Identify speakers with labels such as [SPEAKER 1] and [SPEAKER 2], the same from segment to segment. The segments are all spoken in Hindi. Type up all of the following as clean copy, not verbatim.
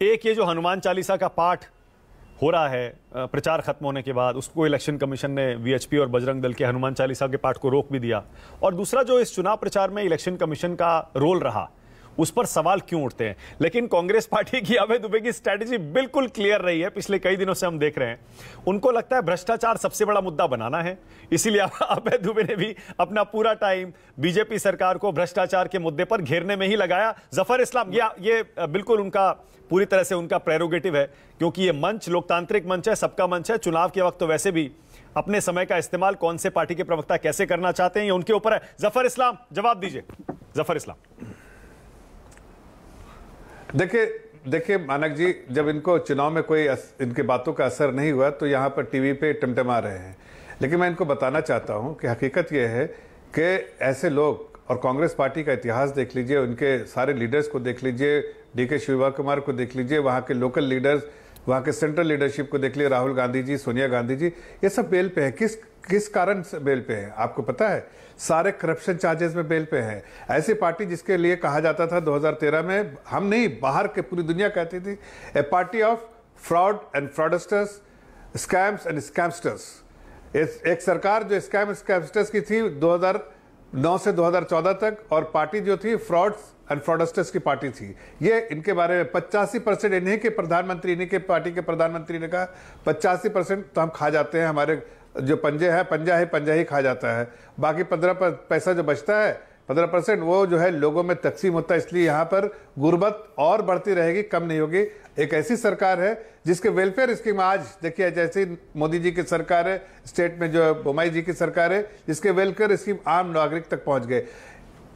[SPEAKER 1] एक ये जो हनुमान चालीसा का पाठ हो रहा है प्रचार खत्म होने के बाद, उसको इलेक्शन कमीशन ने वीएचपी और बजरंग दल के हनुमान चालीसा के पाठ को रोक भी दिया। और दूसरा जो इस चुनाव प्रचार में इलेक्शन कमीशन का रोल रहा, उस पर सवाल क्यों उठते हैं। लेकिन कांग्रेस पार्टी की अभय दुबे की स्ट्रेटेजी बिल्कुल क्लियर रही है, पिछले कई दिनों से हम देख रहे हैं। उनको लगता है भ्रष्टाचार सबसे बड़ा मुद्दा बनाना है, इसीलिए अभय दुबे ने भी अपना पूरा टाइम बीजेपी सरकार को भ्रष्टाचार के मुद्दे पर घेरने में ही लगाया। जफर इस्लाम, ये बिल्कुल उनका पूरी तरह से उनका प्रेरोगेटिव है, क्योंकि ये मंच लोकतांत्रिक मंच है, सबका मंच है। चुनाव के वक्त तो वैसे भी अपने समय का इस्तेमाल कौन से पार्टी के प्रवक्ता कैसे करना चाहते हैं, ये उनके ऊपर है। जफर इस्लाम, जवाब दीजिए। जफर इस्लाम,
[SPEAKER 2] देखिए मानक जी, जब इनको चुनाव में कोई इनकी बातों का असर नहीं हुआ तो यहाँ पर टीवी पे टमटमा रहे हैं। लेकिन मैं इनको बताना चाहता हूँ कि हकीकत यह है कि ऐसे लोग, और कांग्रेस पार्टी का इतिहास देख लीजिए, उनके सारे लीडर्स को देख लीजिए, डीके शिवा कुमार को देख लीजिए, वहाँ के लोकल लीडर्स, वहाँ के सेंट्रल लीडरशिप को देख लीजिए, राहुल गांधी जी, सोनिया गांधी जी, ये सब बेल पे है। किस कारण से बेल पे है आपको पता है? सारे करप्शन चार्जेस में बेल पे है। ऐसी पार्टी जिसके लिए कहा जाता था 2013 में, हम नहीं बाहर के पूरी दुनिया कहती थी, a party of fraud and fraudsters, scams and scamsters. एक सरकार जो स्कैम स्कैमस्टर्स की थी 2009 से 2014 तक, और पार्टी जो थी फ्रॉड्स एंड फ्रॉडस्टर्स की पार्टी थी। ये इनके बारे में 85% इन्हीं के प्रधानमंत्री, इन्हीं के पार्टी के प्रधानमंत्री ने कहा 85% तो हम खा जाते हैं, हमारे जो पंजा ही खा जाता है। बाकी 15 पैसा जो बचता है, 15% वो जो है लोगों में तकसीम होता है। इसलिए यहाँ पर गुर्बत और बढ़ती रहेगी, कम नहीं होगी। एक ऐसी सरकार है जिसके वेलफेयर स्कीम आज देखिए, जैसे मोदी जी की सरकार है, स्टेट में जो बोमाई जी की सरकार है, जिसके वेलफेयर स्कीम आम नागरिक तक पहुंच गए।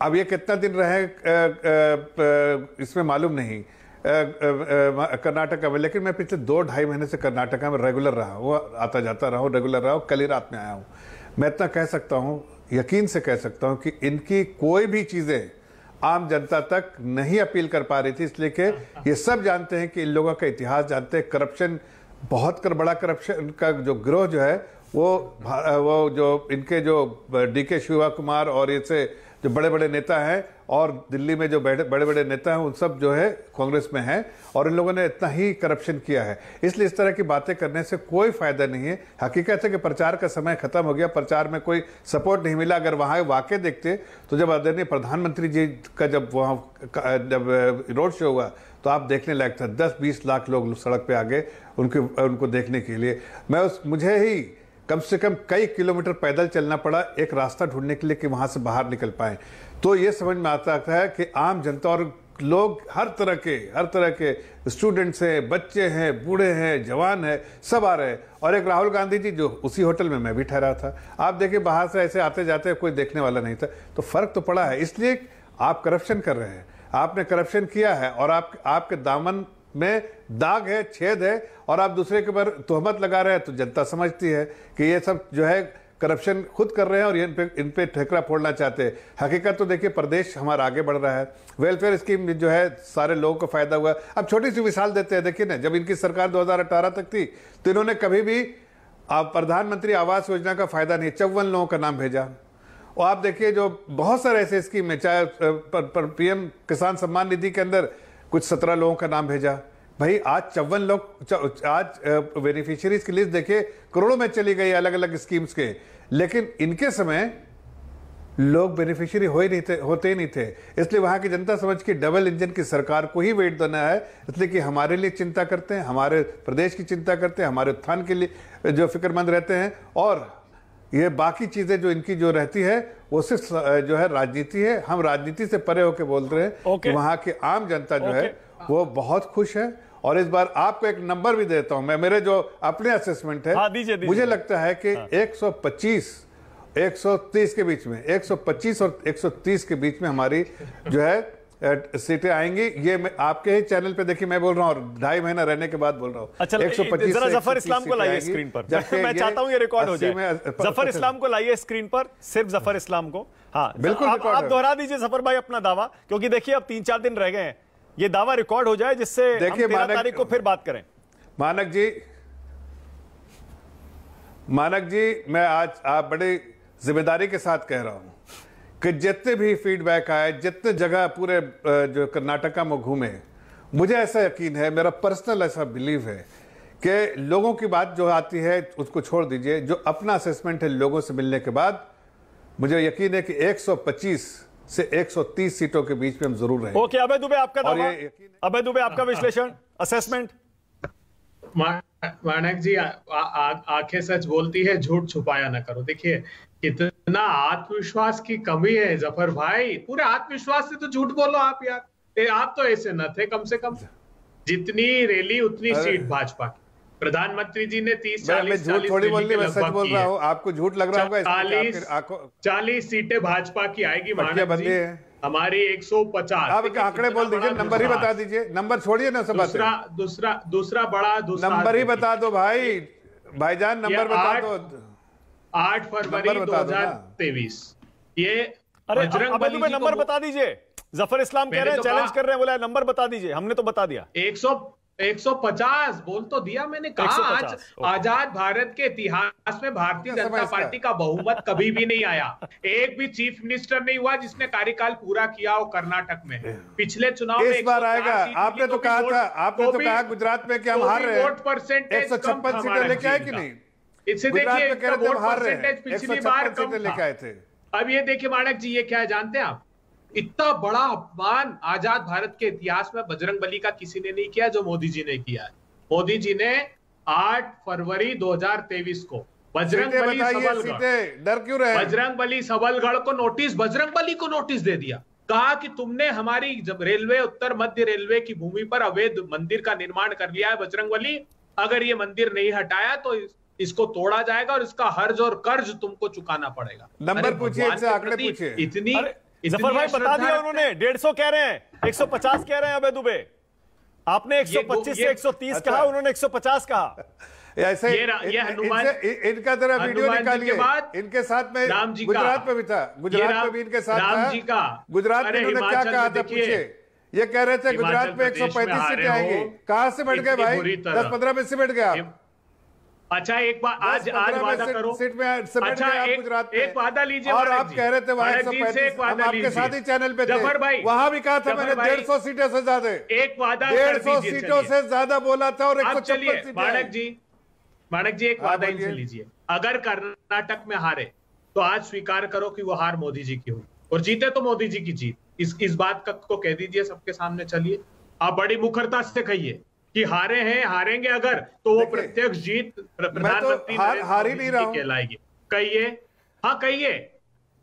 [SPEAKER 2] अब ये कितना दिन रहे इसमें मालूम नहीं कर्नाटका में, लेकिन मैं पिछले 2-2.5 महीने से कर्नाटका में रेगुलर रहा हूँ, आता जाता रहा हूँ, रेगुलर रहा हूँ। कल ही रात में आया हूँ। मैं इतना कह सकता हूँ, यकीन से कह सकता हूँ कि इनकी कोई भी चीज़ें आम जनता तक नहीं अपील कर पा रही थी, इसलिए कि ये सब जानते हैं कि इन लोगों का इतिहास जानते हैं। करप्शन, बहुत बड़ा करप्शन का जो गिरोह जो है, वो जो इनके जो डीके शिवा कुमार और ऐसे जो बड़े बड़े नेता हैं, और दिल्ली में जो बड़े बड़े नेता हैं, उन सब जो है कांग्रेस में हैं, और इन लोगों ने इतना ही करप्शन किया है। इसलिए इस तरह की बातें करने से कोई फायदा नहीं है। हकीकत है कि प्रचार का समय खत्म हो गया, प्रचार में कोई सपोर्ट नहीं मिला। अगर वहाँ वाकई देखते तो जब आदरणीय प्रधानमंत्री जी का जब रोड शो हुआ तो आप देखने लायक था। 10-20 लाख लोग सड़क पे आ गए उनको देखने के लिए। मुझे ही कम से कम कई किलोमीटर पैदल चलना पड़ा एक रास्ता ढूंढने के लिए कि वहां से बाहर निकल पाए। तो ये समझ में आता है कि आम जनता और लोग हर तरह के स्टूडेंट्स हैं, बच्चे हैं, बूढ़े हैं, जवान हैं, सब आ रहे हैं। और एक राहुल गांधी जी, जो उसी होटल में मैं भी ठहरा था, आप देखिए बाहर से ऐसे आते जाते कोई देखने वाला नहीं था। तो फर्क तो पड़ा है। इसलिए आप करप्शन कर रहे हैं, आपने करप्शन किया है, और आपके दामन में दाग है, छेद है, और आप दूसरे के ऊपर तोहमत लगा रहे हैं। तो जनता समझती है कि ये सब जो है करप्शन खुद कर रहे हैं और इन पे ठेकरा फोड़ना चाहते हैं। हकीकत तो देखिए, प्रदेश हमारा आगे बढ़ रहा है, वेलफेयर स्कीम जो है सारे लोगों को फायदा हुआ। अब छोटी सी मिसाल देते हैं, देखिए ना, जब इनकी सरकार 2018 तक थी तो इन्होंने कभी भी प्रधानमंत्री आवास योजना का फायदा नहीं, 54 लोगों का नाम भेजा। और आप देखिए जो बहुत सारे ऐसे स्कीम है, चाहे पीएम किसान सम्मान निधि के अंदर कुछ 17 लोगों का नाम भेजा। भाई आज 54 लोग, आज बेनिफिशियरीज की लिस्ट देखिए करोड़ों में चली गई अलग अलग स्कीम्स के, लेकिन इनके समय लोग बेनिफिशियरी होते ही नहीं थे। इसलिए वहां की जनता समझ के डबल इंजन की सरकार को ही वेट देना है, इसलिए कि हमारे लिए चिंता करते हैं, हमारे प्रदेश की चिंता करते हैं, हमारे उत्थान के लिए जो फिक्रमंद रहते हैं। और ये बाकी चीजें जो इनकी जो रहती है वो सिर्फ जो है राजनीति है। हम राजनीति से परे होकर बोल रहे हैं कि वहां की आम जनता जो है वो बहुत खुश है। और इस बार आपको एक नंबर भी देता हूं मैं, मेरे जो अपने असेसमेंट है,
[SPEAKER 1] दीजिए।
[SPEAKER 2] मुझे लगता है कि 125-130 के बीच में, 125 और 130 के बीच में हमारी जो है सीटें आएंगी। ये मैं आपके ही चैनल पे देखिए मैं बोल रहा हूँ, और 2.5 महीना रहने के बाद बोल रहा हूँ।
[SPEAKER 1] अच्छा, 125 जरा जफर इस्लाम को लाइए स्क्रीन पर, मैं चाहता हूँ ये रिकॉर्ड हो जाए। जफर इस्लाम को लाइए स्क्रीन पर, सिर्फ जफर इस्लाम को। हाँ बिल्कुल, आप दोहरा दीजिए जफर भाई अपना दावा, क्योंकि देखिए अब 3-4 दिन रह गए हैं, ये दावा रिकॉर्ड हो जाए जिससे देखिए 13 तारीख को फिर बात करें।
[SPEAKER 2] मानक जी, मैं आज आप बड़ी जिम्मेदारी के साथ कह रहा हूं कि जितने भी फीडबैक आए, जितने जगह पूरे जो कर्नाटका में घूमे, मुझे ऐसा यकीन है, मेरा पर्सनल ऐसा बिलीव है कि लोगों की बात जो आती है उसको छोड़ दीजिए। जो अपना असेसमेंट है लोगों से मिलने के बाद, मुझे यकीन है कि 125 से 130 सीटों के बीच में हम जरूर रहेंगे।
[SPEAKER 1] ओके, अभय दुबे आपका
[SPEAKER 2] और
[SPEAKER 1] दावा,
[SPEAKER 2] ये
[SPEAKER 1] अभय दुबे आपका विश्लेषण, असेसमेंट।
[SPEAKER 3] मानक जी, आंखें सच बोलती है, झूठ छुपाया ना करो। देखिए कितना आत्मविश्वास की कमी है जफर भाई, पूरे आत्मविश्वास से तो झूठ बोलो आप यार। आप तो ऐसे न थे, कम से कम जितनी रैली उतनी सीट भाजपा की। प्रधानमंत्री जी ने 30-40
[SPEAKER 2] थोड़ी बोल रही, मैं सच बोल रहा हूँ, आपको झूठ लग रहा होगा।
[SPEAKER 3] 40 सीटें भाजपा की आएगी मानक जी, हमारी 150।
[SPEAKER 2] आप आंकड़े बोल दीजिए, नंबर ही बता दीजिए, नंबर छोड़िए ना सब।
[SPEAKER 3] दूसरा बड़ा
[SPEAKER 2] नंबर ही बता दो भाईजान, नंबर बता दो।
[SPEAKER 3] 8 फरवरी 2023। ये
[SPEAKER 1] बजरंग बली नंबर बता दीजिए। जफर इस्लाम कह रहे हैं, चैलेंज कर रहे हैं, बोला नंबर बता दीजिए। हमने तो बता दिया
[SPEAKER 3] 150 बोल तो दिया मैंने। कहा आज आजाद भारत के इतिहास में भारतीय जनता पार्टी का बहुमत कभी भी नहीं आया। एक भी चीफ मिनिस्टर नहीं हुआ जिसने कार्यकाल पूरा किया हो कर्नाटक में। पिछले चुनाव में
[SPEAKER 2] इस बार आएगा। आपने तो कहा था, आपने तो कहा गुजरात में कि हम हार रहे हैं,
[SPEAKER 3] वोट परसेंटेज
[SPEAKER 2] 156 सीटें लेके आए कि नहीं?
[SPEAKER 3] इससे देखिए वोट परसेंटेज पिछली बार कम
[SPEAKER 2] लेके आए थे।
[SPEAKER 3] अब ये देखिए माणक जी, ये क्या है जानते हैं आप? इतना बड़ा अपमान आजाद भारत के इतिहास में बजरंगबली का किसी ने नहीं किया जो मोदी जी ने किया है। मोदी जी ने 8 फरवरी 2023 को बजरंगबली सबलगढ़,
[SPEAKER 2] डर क्यों रहे?
[SPEAKER 3] बजरंगबली सबलगढ़ को नोटिस, बजरंगबली को नोटिस दे दिया। कहा कि तुमने हमारी जब रेलवे, उत्तर मध्य रेलवे की भूमि पर अवैध मंदिर का निर्माण कर लिया है बजरंगबली, अगर ये मंदिर नहीं हटाया तो इसको तोड़ा जाएगा और इसका हर्ज और कर्ज तुमको चुकाना पड़ेगा।
[SPEAKER 2] नंबर पूछिए, आंकड़े पूछिए।
[SPEAKER 3] इतनी
[SPEAKER 1] जफर भाई बता दिया उन्होंने, 150 कह रहे हैं, 150 कह रहे हैं अभय दुबे। आपने 125 से 130 कहा, उन्होंने 150 कहा।
[SPEAKER 2] ऐसे
[SPEAKER 3] ये हनुमान,
[SPEAKER 2] इनका जरा वीडियो निकालिए। इनके साथ में गुजरात में भी था, गुजरात में भी इनके साथ था। गुजरात में इन्होंने क्या कहा था पूछिए। ये कह रहे थे गुजरात में 135 सीटें आएंगी। कहां से बढ़ गए भाई? 10-15 में से बढ़ गए आप।
[SPEAKER 3] अच्छा एक बार आज वादा करो,
[SPEAKER 2] सीट में
[SPEAKER 3] अच्छा एक वादा लीजिए।
[SPEAKER 2] और आप कह रहे थे वहां 135, हम आपके साथ ही चैनल पे थे, वहां भी कहा था मैंने 150 सीटों से ज्यादा,
[SPEAKER 3] एक वादा
[SPEAKER 2] 150 सीटों से ज्यादा बोला था। और 156 सीटें।
[SPEAKER 3] माणक जी एक वादा इनसे लीजिए, अगर कर्नाटक में हारे तो आज स्वीकार करो कि वो हार मोदी जी की हुई, और जीते तो मोदी जी की जीत। इस बात को कह दीजिए सबके सामने। चलिए आप बड़ी मुखरता से कहिए कि हारे हैं, हारेंगे अगर तो वो प्रत्यक्ष जीत प्रधानमंत्री
[SPEAKER 2] हार ही नहीं रहा हूं
[SPEAKER 3] कहलाएगी। कहिए, हाँ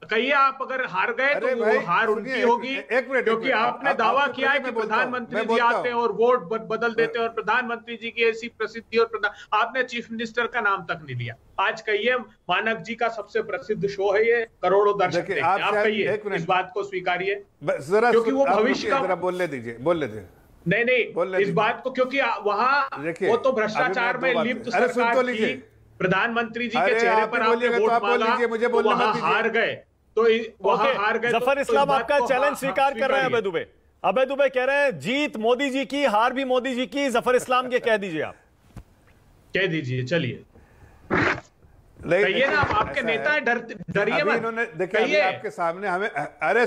[SPEAKER 3] कहिए आप अगर हार गए तो वो हार उनकी होगी, क्योंकि आपने दावा किया है कि प्रधानमंत्री जी आते हैं और वोट बदल देते हैं, और प्रधानमंत्री जी की ऐसी प्रसिद्धि, और आपने चीफ मिनिस्टर का नाम तक नहीं लिया। आज कहिए, मानक जी का सबसे प्रसिद्ध शो है ये, करोड़ों दर्शक देखते हैं। आप कहिए, इस बात को स्वीकारिए,
[SPEAKER 2] क्योंकि वो भविष्य का। बोलने दीजिए।
[SPEAKER 3] नहीं इस बात को, क्योंकि वहां वो तो भ्रष्टाचार में लिप्त सरकार थी। प्रधानमंत्री जी के चेहरे पर आपने वोट मांगा, तो वहां हार गए, तो वहां हार गए।
[SPEAKER 1] जफर इस्लाम आपका चैलेंज स्वीकार कर रहे हैं अभय दुबे। अभय दुबे कह रहे हैं जीत मोदी जी की, हार भी मोदी जी की। जफर इस्लाम के कह दीजिए, आप कह
[SPEAKER 3] दीजिए। चलिए कहिए ना, आपके नेता है, डरिए मत।
[SPEAKER 2] इन्होंने देखिए आपके सामने हमें, अरे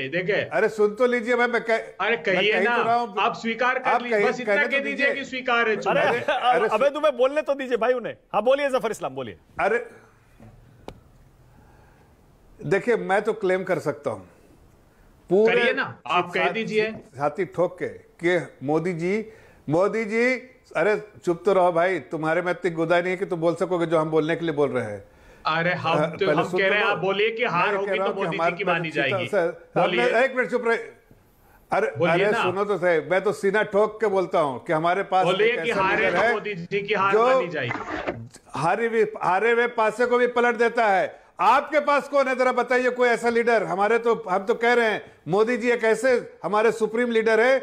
[SPEAKER 3] देखे,
[SPEAKER 2] अरे सुन तो लीजिए भाई।
[SPEAKER 3] अरे कहिए ना, आप स्वीकार कर लीजिए, बस इतना कह दीजिए कि स्वीकार है।
[SPEAKER 1] अरे अबे तुम्हें बोलने तो दीजिए भाई उन्हें। हाँ बोलिए जफर इस्लाम, बोलिए।
[SPEAKER 2] अरे देखिए, मैं तो क्लेम कर सकता हूं
[SPEAKER 3] पूरे ना, आप कह दीजिए
[SPEAKER 2] छाती ठोक के कि मोदी जी। अरे चुप तो रहो भाई, तुम्हारे में इतनी गुदा नहीं है कि तुम बोल सकोगे जो हम बोलने के लिए बोल रहे हैं।
[SPEAKER 3] अरे हम कह रहे हैं, आप बोलिए कि हार होगी तो मोदी जी की मानी जाएगी।
[SPEAKER 2] एक मिनट चुप रहे। अरे सुनो तो सही, मैं तो सीना ठोक के बोलता हूं कि हमारे पास
[SPEAKER 3] मोदी जी की हार मानी जाएगी।
[SPEAKER 2] हारे हुए पासे को भी पलट देता है। आपके पास कौन है, जरा बताइए कोई ऐसा लीडर। हम तो कह रहे हैं मोदी जी एक ऐसे हमारे सुप्रीम लीडर है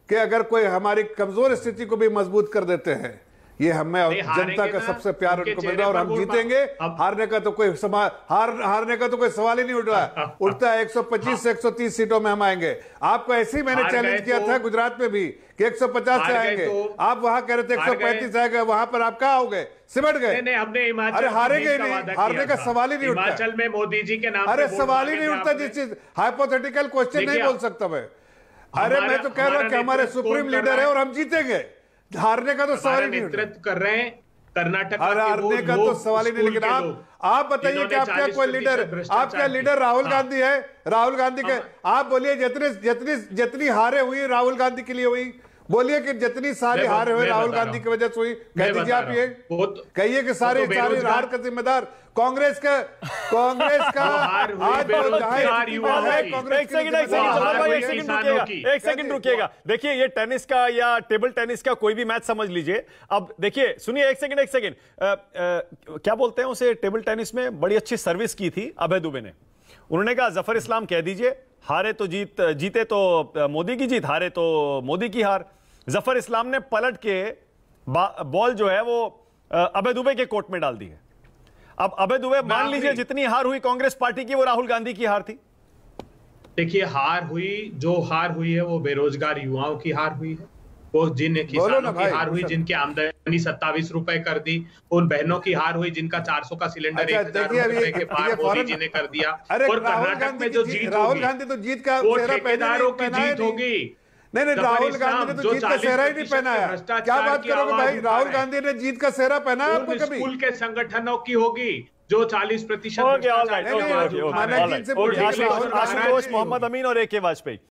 [SPEAKER 2] कि अगर कोई हमारी कमजोर स्थिति को भी मजबूत कर देते हैं। ये हमें जनता का सबसे प्यार उनको मिल रहा है, और हम जीतेंगे। हारने का तो कोई सवाल ही नहीं उठता है। 125 से 130 सीटों में हम आएंगे। आपको ऐसे ही मैंने चैलेंज किया था गुजरात में भी कि 150 से आएंगे। आप वहां कह रहे थे 135 आएगा, वहां पर आप कहाँ हो गए? सिमट गए।
[SPEAKER 3] हमने
[SPEAKER 2] अरे हारेंगे नहीं, हारने का सवाल ही नहीं उठता।
[SPEAKER 3] हिमाचल में मोदी जी के नाम,
[SPEAKER 2] अरे सवाल ही नहीं उठता। जिस चीज हाइपोथेटिकल क्वेश्चन नहीं बोल सकता मैं। अरे मैं तो कह रहा हूं कि हमारे सुप्रीम लीडर है और हम जीतेंगे, हारने का तो सवाल ही नहीं।
[SPEAKER 3] नेतृत्व कर रहे हैं कर्नाटक,
[SPEAKER 2] हारने का तो सवाल ही नहीं। लेकिन आप बताइए कि आपका कोई लीडर, आपका लीडर राहुल गांधी है, राहुल गांधी के आप बोलिए जितनी हारे हुई राहुल गांधी के लिए हुई, बोलिए कि जितनी सारी हारे हुए राहुल गांधी की वजह से हुई, कह दीजिए आप ये कहिए कि सारी हार का जिम्मेदार कांग्रेस का आज
[SPEAKER 1] एक सेकंड रुकिएगा। देखिए ये टेनिस का या टेबल टेनिस का कोई भी मैच समझ लीजिए। अब देखिए सुनिए, एक सेकंड क्या बोलते हैं उसे, टेबल टेनिस में बड़ी अच्छी सर्विस की थी अभय दुबे ने। उन्होंने कहा जफर इस्लाम कह दीजिए, हारे तो जीते तो मोदी की जीत, हारे तो मोदी की हार। जफर इस्लाम ने पलट के बॉल जो है वो अभय दुबे के कोर्ट में डाल दी है। अब अभय दुबे मान लीजिए जितनी हार हुई कांग्रेस पार्टी की वो राहुल गांधी की हार थी।
[SPEAKER 3] देखिए जो हार हुई है वो बेरोजगार युवाओं की हार हुई है, वो जिन किसानों की हार हुई जिनकी आमदनी 27 रुपए कर दी, उन बहनों की हार हुई जिनका 400 का सिलेंडर 1000 रुपए के पार मोदी जी ने कर दिया। और कर्नाटक में जो जीत
[SPEAKER 2] राहुल गांधी तो जीत का
[SPEAKER 3] वो ठेकेदारों की जीत होगी।
[SPEAKER 2] नहीं राहुल गांधी ने तो जीत का सेहरा ही नहीं पहनाया। क्या बात करोगे भाई, राहुल गांधी ने जीत का सेहरा पहनाया आपको कभी?
[SPEAKER 3] स्कूल के संगठनों की होगी जो 40%
[SPEAKER 1] आशुतोष मोहम्मद अमीन और AK वाजपेयी।